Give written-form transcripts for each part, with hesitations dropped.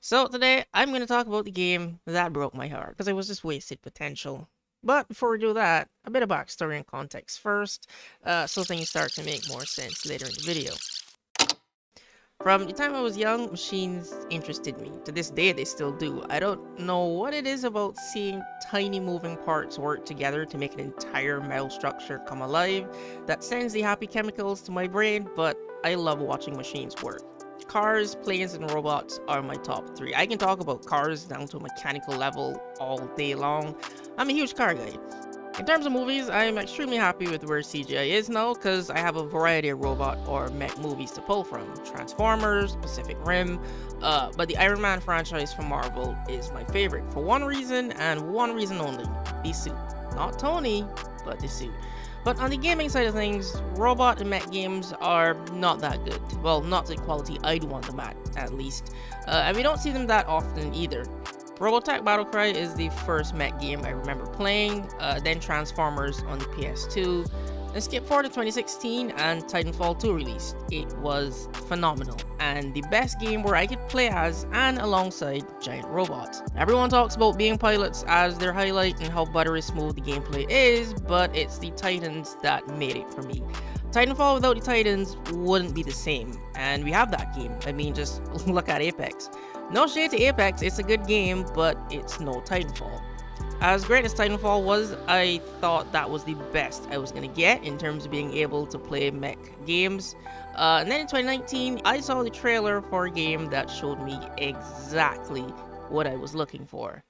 So today I'm going to talk about the game that broke my heart because it was just wasted potential. But before we do that, a bit of backstory and context first, so things start to make more sense later in the video. From the time I was young, machines interested me. To this day, they still do. I don't know what it is about seeing tiny moving parts work together to make an entire metal structure come alive that sends the happy chemicals to my brain, but I love watching machines work. Cars, planes, and robots are my top three. I can talk about cars down to a mechanical level all day long. I'm a huge car guy. In terms of movies, I'm extremely happy with where CGI is now because I have a variety of robot or mech movies to pull from. Transformers, Pacific Rim, but the Iron Man franchise from Marvel is my favorite for one reason and one reason only: the suit. Not Tony, but the suit. But on the gaming side of things, robot and mech games are not that good. Well, not the quality I'd want them at least. And we don't see them that often either. Robotech Battlecry is the first mech game I remember playing, then Transformers on the PS2, then skip forward to 2016 and Titanfall 2 released. It was phenomenal, and the best game where I could play as and alongside giant robots. Everyone talks about being pilots as their highlight and how buttery smooth the gameplay is, but it's the Titans that made it for me. Titanfall without the Titans wouldn't be the same, and we have that game. I mean, just look at Apex. No shade to Apex, it's a good game, but it's no Titanfall. As great as Titanfall was, I thought that was the best I was going to get in terms of being able to play mech games. And then in 2019, I saw the trailer for a game that showed me exactly what I was looking for.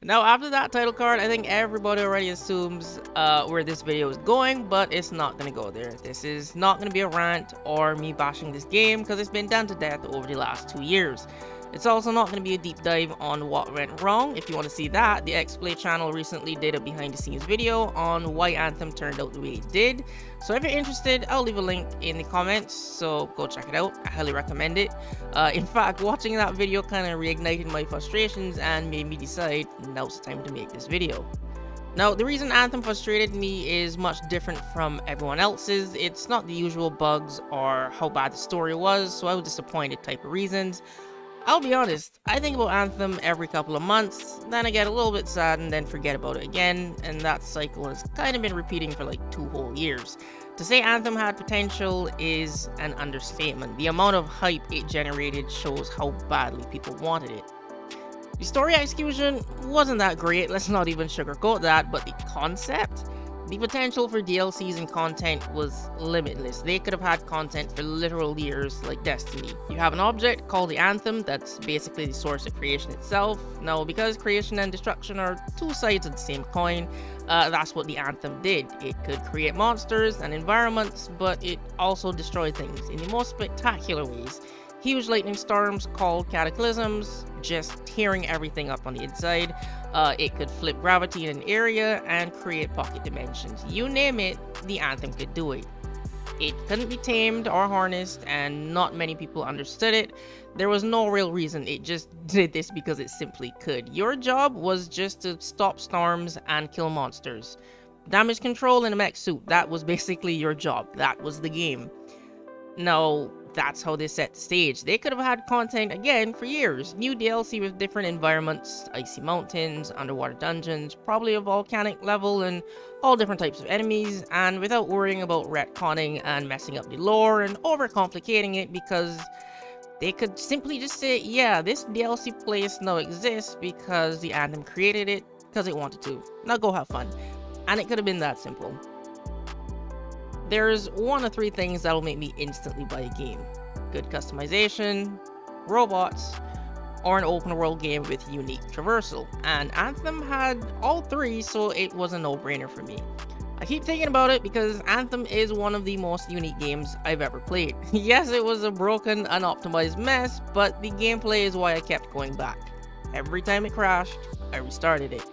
Now, after that title card, I think everybody already assumes where this video is going, but it's not going to go there. This is not going to be a rant or me bashing this game because it's been done to death over the last 2 years. It's also not going to be a deep dive on what went wrong. If you want to see that, the XPlay channel recently did a behind the scenes video on why Anthem turned out the way it did. So if you're interested, I'll leave a link in the comments, so go check it out. I highly recommend it. In fact, watching that video kind of reignited my frustrations and made me decide now's the time to make this video. Now, the reason Anthem frustrated me is much different from everyone else's. It's not the usual bugs or how bad the story was, so I was disappointed type of reasons. I'll be honest, I think about Anthem every couple of months, then I get a little bit sad and then forget about it again, and that cycle has kind of been repeating for like 2 whole years. To say Anthem had potential is an understatement. The amount of hype it generated shows how badly people wanted it. The story execution wasn't that great, let's not even sugarcoat that, but the concept? The potential for DLCs and content was limitless. They could have had content for literal years like Destiny. You have an object called the Anthem that's basically the source of creation itself. Now, because creation and destruction are two sides of the same coin, that's what the Anthem did. It could create monsters and environments, but it also destroyed things in the most spectacular ways. Huge lightning storms called cataclysms, just tearing everything up on the inside. It could flip gravity in an area and create pocket dimensions. You name it, the Anthem could do it. It couldn't be tamed or harnessed, and not many people understood it. There was no real reason, it just did this because it simply could. Your job was just to stop storms and kill monsters. Damage control in a mech suit, that was basically your job. That was the game. Now, that's how they set the stage. They could have had content again for years. New DLC with different environments, icy mountains, underwater dungeons, probably a volcanic level, and all different types of enemies, and without worrying about retconning and messing up the lore and overcomplicating it, because they could simply just say, yeah, this DLC place now exists because the Anthem created it because it wanted to. Now go have fun. And it could have been that simple. There's 1 of 3 things that'll make me instantly buy a game: good customization, robots, or an open world game with unique traversal. And Anthem had all 3, so it was a no-brainer for me. I keep thinking about it because Anthem is one of the most unique games I've ever played. Yes, it was a broken, unoptimized mess, but the gameplay is why I kept going back. Every time it crashed, I restarted it.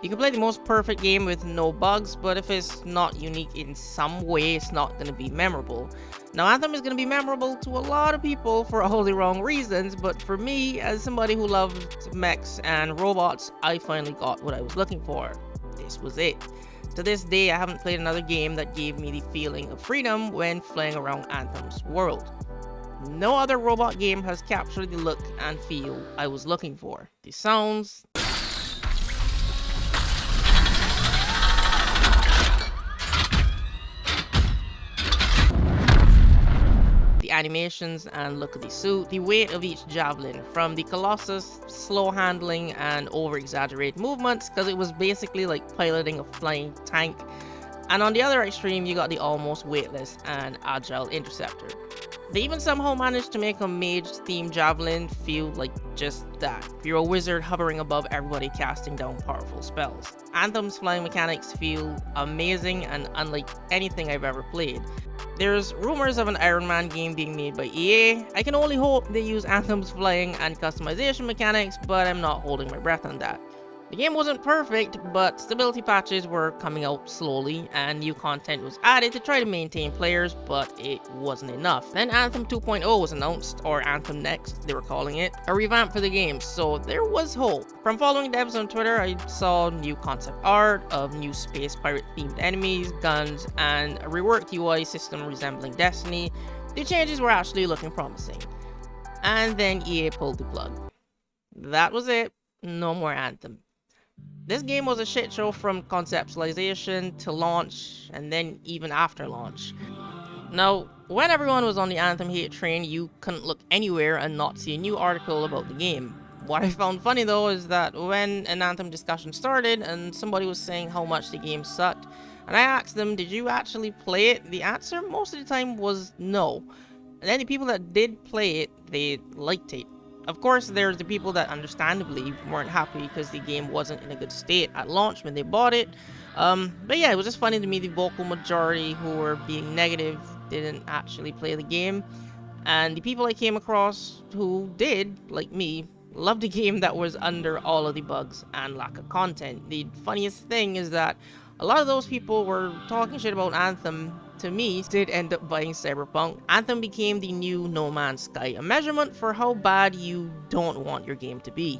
You can play the most perfect game with no bugs, but if it's not unique in some way, it's not going to be memorable. Now, Anthem is going to be memorable to a lot of people for all the wrong reasons, but for me, as somebody who loved mechs and robots, I finally got what I was looking for. This was it. To this day, I haven't played another game that gave me the feeling of freedom when flying around Anthem's world. No other robot game has captured the look and feel I was looking for. The sounds, the animations and look of the suit, the weight of each javelin, from the Colossus' slow handling and over-exaggerated movements, because it was basically like piloting a flying tank. And on the other extreme, you got the almost weightless and agile interceptor. They even somehow managed to make a mage-themed javelin feel like just that. You're a wizard hovering above everybody casting down powerful spells. Anthem's flying mechanics feel amazing and unlike anything I've ever played. There's rumors of an Iron Man game being made by EA. I can only hope they use Anthem's flying and customization mechanics, but I'm not holding my breath on that. The game wasn't perfect, but stability patches were coming out slowly, and new content was added to try to maintain players, but it wasn't enough. Then Anthem 2.0 was announced, or Anthem Next, they were calling it, a revamp for the game, so there was hope. From following devs on Twitter, I saw new concept art of new space pirate themed enemies, guns, and a reworked UI system resembling Destiny. The changes were actually looking promising. And then EA pulled the plug. That was it. No more Anthem. This game was a shit show from conceptualization to launch, and then even after launch. Now, when everyone was on the Anthem hate train, you couldn't look anywhere and not see a new article about the game. What I found funny though is that when an Anthem discussion started and somebody was saying how much the game sucked, and I asked them, did you actually play it? The answer most of the time was no. And then the people that did play it, they liked it. Of course, there's the people that understandably weren't happy because the game wasn't in a good state at launch when they bought it. But yeah, it was just funny to me the vocal majority who were being negative didn't actually play the game. And the people I came across who did, like me, loved a game that was under all of the bugs and lack of content. The funniest thing is that a lot of those people were talking shit about Anthem. To me, did end up buying Cyberpunk. Anthem became the new No Man's Sky, a measurement for how bad you don't want your game to be.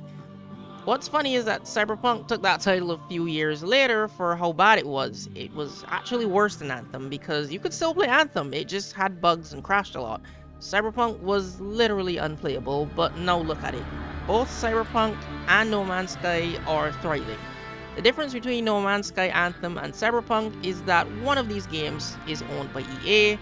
What's funny is that Cyberpunk took that title a few years later for how bad it was. It was actually worse than Anthem because you could still play Anthem, it just had bugs and crashed a lot. Cyberpunk was literally unplayable, but now look at it. Both Cyberpunk and No Man's Sky are thriving. The difference between No Man's Sky, Anthem, and Cyberpunk is that one of these games is owned by EA,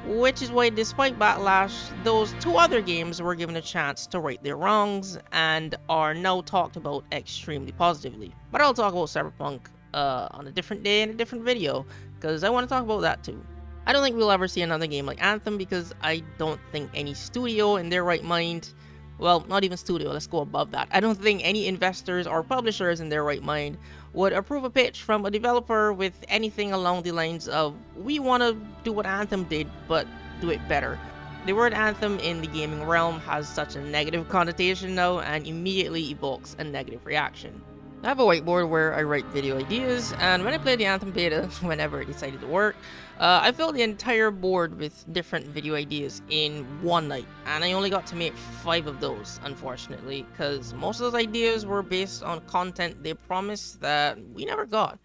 which is why despite backlash, those two other games were given a chance to right their wrongs and are now talked about extremely positively. But I'll talk about Cyberpunk on a different day in a different video, because I want to talk about that too. I don't think we'll ever see another game like Anthem because I don't think any studio in their right mind, well, not even studio, let's go above that. I don't think any investors or publishers in their right mind would approve a pitch from a developer with anything along the lines of, we want to do what Anthem did, but do it better. The word Anthem in the gaming realm has such a negative connotation now and immediately evokes a negative reaction. I have a whiteboard where I write video ideas, and when I played the Anthem beta, whenever it decided to work, I filled the entire board with different video ideas in one night, and I only got to make 5 of those, unfortunately, because most of those ideas were based on content they promised that we never got.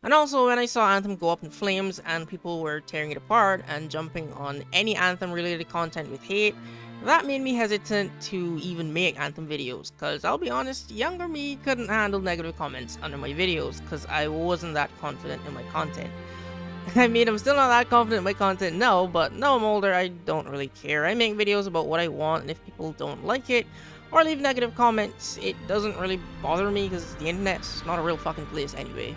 And also, when I saw Anthem go up in flames and people were tearing it apart and jumping on any Anthem-related content with hate, that made me hesitant to even make Anthem videos, because I'll be honest, younger me couldn't handle negative comments under my videos because I wasn't that confident in my content. I mean, I'm still not that confident in my content now, but now I'm older, I don't really care. I make videos about what I want, and if people don't like it or leave negative comments, it doesn't really bother me because the internet's not a real fucking place anyway.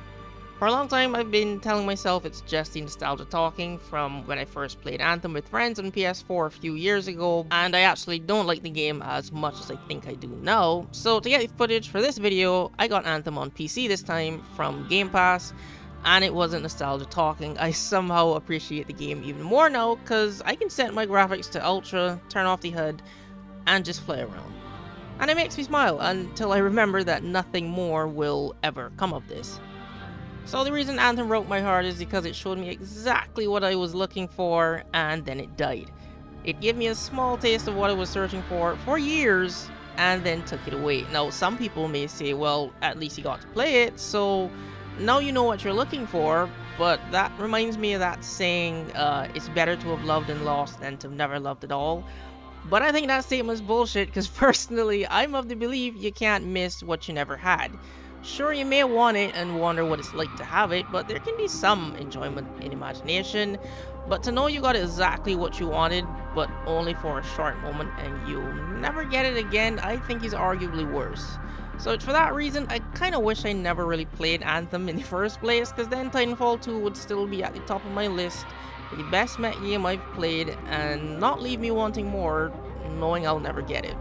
For a long time, I've been telling myself it's just the nostalgia talking from when I first played Anthem with friends on PS4 a few years ago, and I actually don't like the game as much as I think I do now. So to get the footage for this video, I got Anthem on PC this time from Game Pass, and it wasn't nostalgia talking. I somehow appreciate the game even more now because I can set my graphics to ultra, turn off the HUD, and just fly around. And it makes me smile until I remember that nothing more will ever come of this. So the reason Anthem broke my heart is because it showed me exactly what I was looking for, and then it died. It gave me a small taste of what I was searching for years, and then took it away. Now, some people may say, well, at least you got to play it, so Now you know what you're looking for, but that reminds me of that saying, it's better to have loved and lost than to have never loved at all. But I think that statement's bullshit because personally, I'm of the belief you can't miss what you never had. Sure, you may want it and wonder what it's like to have it, but there can be some enjoyment in imagination. But to know you got exactly what you wanted, but only for a short moment and you'll never get it again, I think is arguably worse. So for that reason, I kinda wish I never really played Anthem in the first place, because then Titanfall 2 would still be at the top of my list for the best mech game I've played and not leave me wanting more, knowing I'll never get it.